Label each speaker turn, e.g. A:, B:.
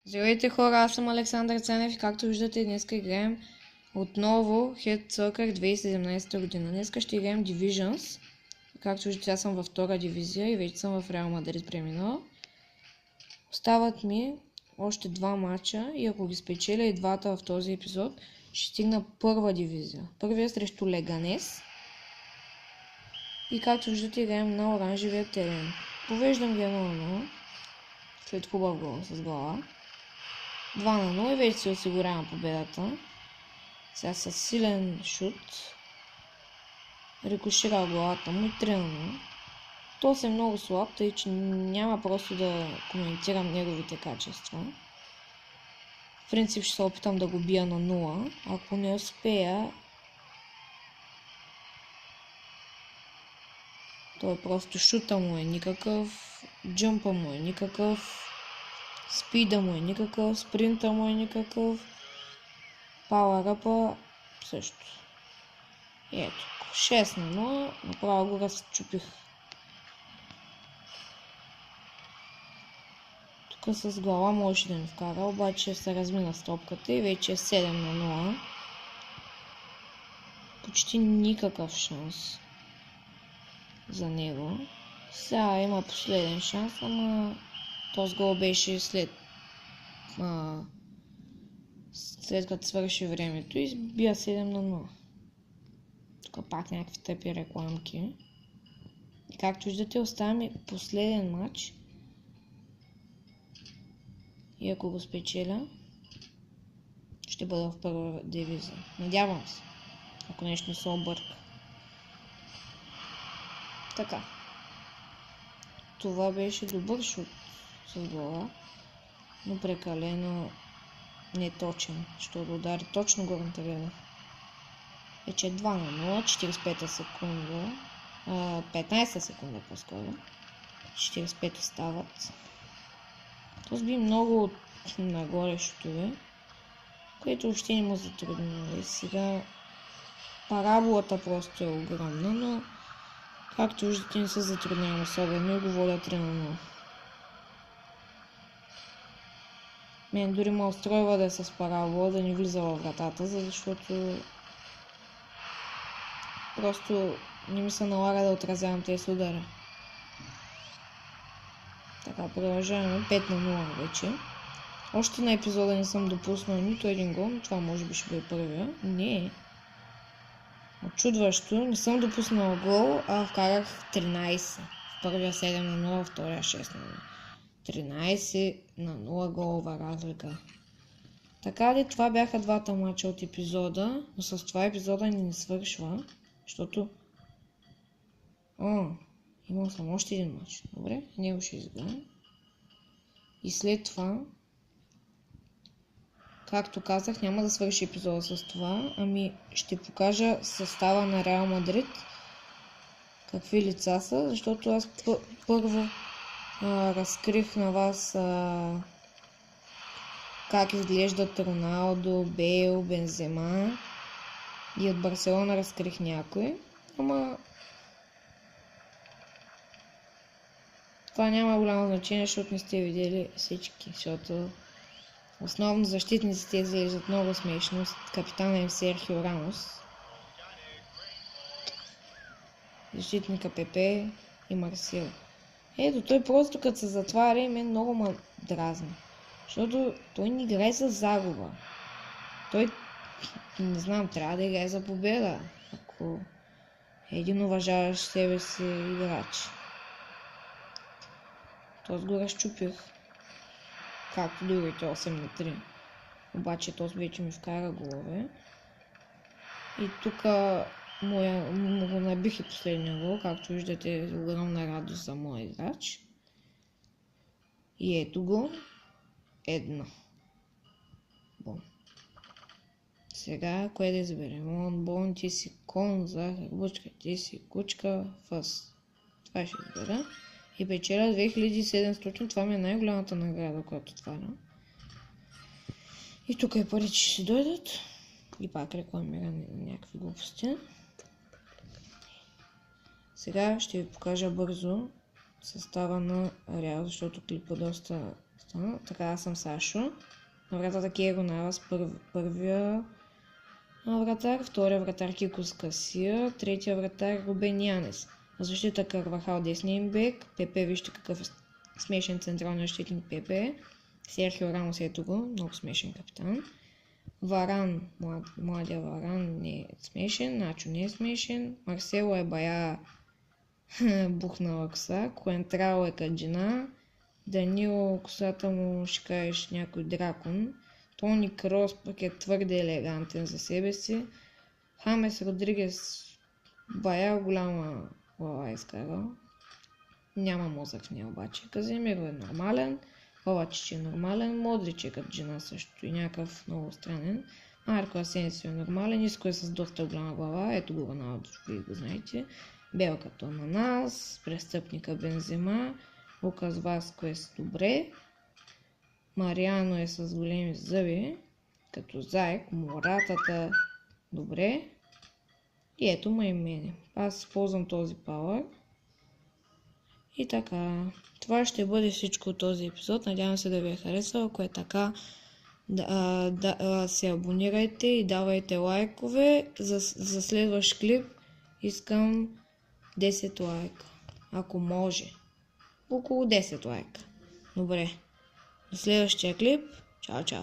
A: Здравейте хора, аз съм Александър Ценев и както виждате днес играем отново Head Soccer 2017 година. Днес ще играем Divisions. Както виждате аз съм във втора дивизия и вече съм в Реал Мадрид преминал. Остават ми още два матча и ако ги спечеля и двата в този епизод, ще стигна първа дивизия. Първият срещу Леганес. И както виждате играем на оранжевия терен. Повеждам ги 1-0 след хубав гол с глава. 2-0 и вече си осигурявам победата. Сега с силен шут рикошира главата му и 3-0. Тос е много слаб, тъй че няма просто да коментирам неговите качества. В принцип ще се опитам да го бия на 0. Ако не успея, той просто шута му е никакъв, джъмпа му е никакъв, спида му е никакъв, спринта му е никакъв, пауъръпа също. И ето, 6-0, направо го разчупих. Тук с глава може да ми вкара, обаче се размина с топката и вече е 7-0. Почти никакъв шанс за него. Сега има последен шанс, ама този гол беше след като свърши времето и бия 7-0. Тук пак някакви тъпи рекламки. И както виждате, оставаме последен матч. И ако го спечеля, ще бъда в първа дивизия. Надявам се, ако нещо не се обърка. Така. Това беше добър шут с глава, но прекалено неточен, защото удари точно горната гледа. Вече е 2-0, 45-та секунда, 15 секунда по-скоро. 45 стават. Този би много от нагоре шутове, което въобще не му затруднява. И сега параболата просто е огромна, но както виждате не се затруднявам особено и го водя 3-0. Мен дори ме устройва да е с парабола, да не влиза във вратата, защото просто не ми се налага да отразявам тези удара. Така, продължаваме 5-0 вече. Още на епизода не съм допуснал нито един гол, но това може би ще бъде първия. Не. Очудващо, не съм допуснал гол, а вкарах 13. В първия 7-0, втория 6-0. 13-0 голова разлика. Така ли, това бяха двата мача от епизода, но с това епизода не свършва, защото имам само още един мач. Добре, него ще изгубим. И след това, както казах, няма да свърши епизода с това, ами ще покажа състава на Реал Мадрид, какви лица са, защото аз първо разкрих на вас как изглеждат Роналдо, Бейл, Бензема и от Барселона разкрих някой, ама това няма голямо значение, защото не сте видели всички, защото основно защитниците изглеждат много смешно. Капитана им Серхио Рамос, защитника Пепе и Марсел. Ето, той просто като се затваря и мен много ме дразни. Защото той не играе за загуба. Той, не знам, трябва да играе за победа. Ако е един уважаващ себе си играч. Този го разчупих. Както другите 8-3. Обаче този вече ми вкара голове. И тук му го набих и последния гол. Както виждате, е огромна радост за моя играч. И ето го. Едно. Бон. Сега, кое да изберем? Бон, ти си кон, захар, бучка, ти си кучка, фъс. Това ще избера. И печеля 2700, това ми е най-голямата награда, която отварям. И тук и пари, че ще дойдат. И пак рекламирам някакви глупости. Сега ще ви покажа бързо състава на Реал, защото клипа доста доста. Така, аз съм Сашо. На вратата Кейро Навас, първия вратар, втория вратар Кикос Касия, третия вратар Рубен Янес. В защита Карвахал десния им бек, Пепе, вижте какъв смешен централния защитник Пепе. Серхио Рамос, ето го, много смешен капитан. Варан, младия Варан не е смешен, Начо не е смешен. Марсело е бая бухнала коса, Коентрало е каджина. Данило, косата му ще кажеш някой дракон. Тони Крос пък е твърде елегантен за себе си. Хамес Родригес бая голяма глава изкарал. Няма мозък в нея обаче. Каземиро е нормален. Ковачич е нормален. Модрич е като жена също и някакъв много странен. Марко Асенсио е нормален. Иско е с доста голяма глава. Ето го Роналдо, вие го знаете. Бел като ананас. Престъпника Бензема. Лукас Васкес добре. Мариано е с големи зъби, като заек. Моратата добре. И ето ме и мене. Аз използвам този пауър. И така. Това ще бъде всичко от този епизод. Надявам се да ви е харесал. Ако е така, се абонирайте и давайте лайкове. За следващ клип искам 10 лайка. Ако може. Около 10 лайка. Добре. До следващия клип. Чао, чао.